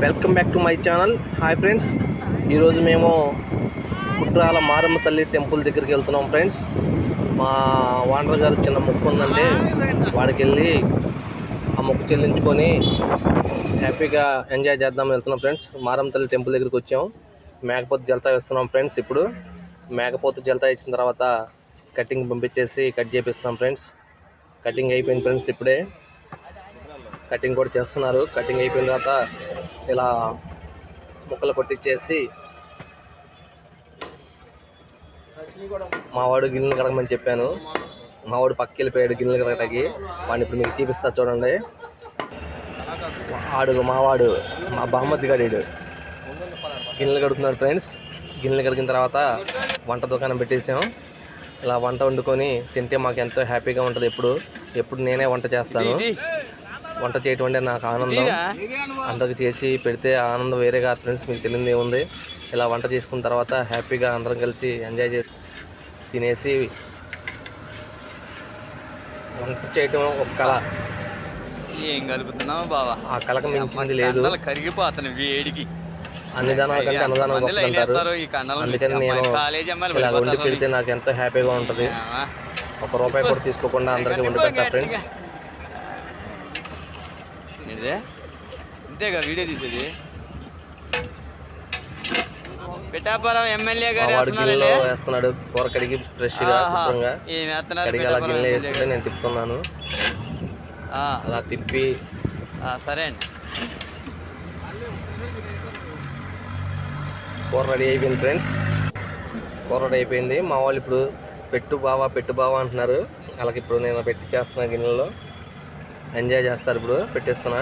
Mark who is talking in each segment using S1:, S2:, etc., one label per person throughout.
S1: Welcome back to my channel. Hi friends, ఈరోజు మేము కుట్రాల మారమ్మ తల్లి టెంపుల్ దగ్గరికి వెళ్తున్నాం ఫ్రెండ్స్. మా వాండర్ గారు చిన్న మొక్కు ఉందంటే వాడికి వెళ్ళి ఆ మొక్కు చెల్లించుకొని హ్యాపీగా ఎంజాయ్ చేద్దామని వెళ్తున్నాం ఫ్రెండ్స్. మారమ్మ తల్లి టెంపుల్ దగ్గరికి వచ్చాం. మేకపోతు జలతా వేస్తున్నాం ఫ్రెండ్స్. ఇప్పుడు మేకపోతు జలతా ఇచ్చిన తర్వాత కటింగ్ పంపించేసి కట్ చేపిస్తున్నాం ఫ్రెండ్స్. కటింగ్ అయిపోయింది ఫ్రెండ్స్. ఇప్పుడే కటింగ్ కూడా చేస్తున్నారు. కటింగ్ అయిపోయిన తర్వాత ఇలా ముక్కలు కొట్టించేసి మావాడు గిన్నెలు కడగమని చెప్పాను. మావాడు పక్కకి వెళ్ళిపోయాడు గిన్నెలు కడగటానికి. వాడిని ఇప్పుడు మీకు చూపిస్తా చూడండి. మావాడు మా బహుమతి గడీడు గిన్నెలు కడుగుతున్నాడు ఫ్రెండ్స్. గిన్నెలు కడిగిన తర్వాత వంట దుకాణం పెట్టేసాం. ఇలా వంట వండుకొని తింటే మాకు ఎంతో హ్యాపీగా ఉంటుంది. ఎప్పుడు నేనే వంట చేస్తాను. వంట చేయటం అంటే నాకు ఆనందం. అందరికి చేసి పెడితే ఆనందం వేరేగా ఫ్రెండ్స్, మీకు తెలియదు ఏముంది. ఇలా వంట చేసుకున్న తర్వాత హ్యాపీగా అందరం కలిసి ఎంజాయ్ చేసి తినేసి వంట చేయటం ఒక కళ.
S2: ఏం కలుపుతున్నావు బావా?
S1: ఆ కళకు మించింది లేదు.
S2: కరిగిపోతాను వేడికి.
S1: అన్నదానం కంటే అన్నదానం గొప్పదంటారు. అందుకని నేను ఇలా వండి పెడితే నాకు ఎంతో హ్యాపీగా ఉంటుంది. ₹1 కూడా తీసుకోకుండా అందరికీ వండి పెడతా ఫ్రెండ్స్.
S2: అంతేగా వీడియో తీసేది. పిఠాపురం ఎమ్మెల్యే గారు
S1: వేస్తున్నాడు కూర కడిగి ఫ్రెష్ గా శుభ్రంగా కడిగి అలా గిన్నె వేస్తుంటే నేను తిప్పుతున్నాను. అలా తిప్పి
S2: సరే అండి.
S1: కూర రెడీ అయిపోయింది ఫ్రెండ్స్. కూర రెడీ అయిపోయింది. మా వాళ్ళు ఇప్పుడు పెట్టు బావా అంటున్నారు. అలాగే ఇప్పుడు నేను పెట్టి చేస్తున్నా గిన్నెలో. ఎంజాయ్ చేస్తారు. ఇప్పుడు పెట్టేస్తున్నా.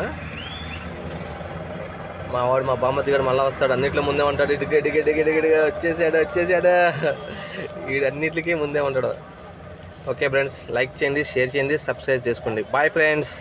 S1: మా వాడు మా బామ్మతి గారు మళ్ళీ వస్తాడు. అన్నిట్లో ముందే ఉంటాడు. ఇటుగా వచ్చేసాడు. వీడన్నిటికీ ముందే ఉంటాడు. ఓకే ఫ్రెండ్స్, లైక్ చేయండి, షేర్ చేయండి, సబ్స్క్రైబ్ చేసుకోండి. Bye friends.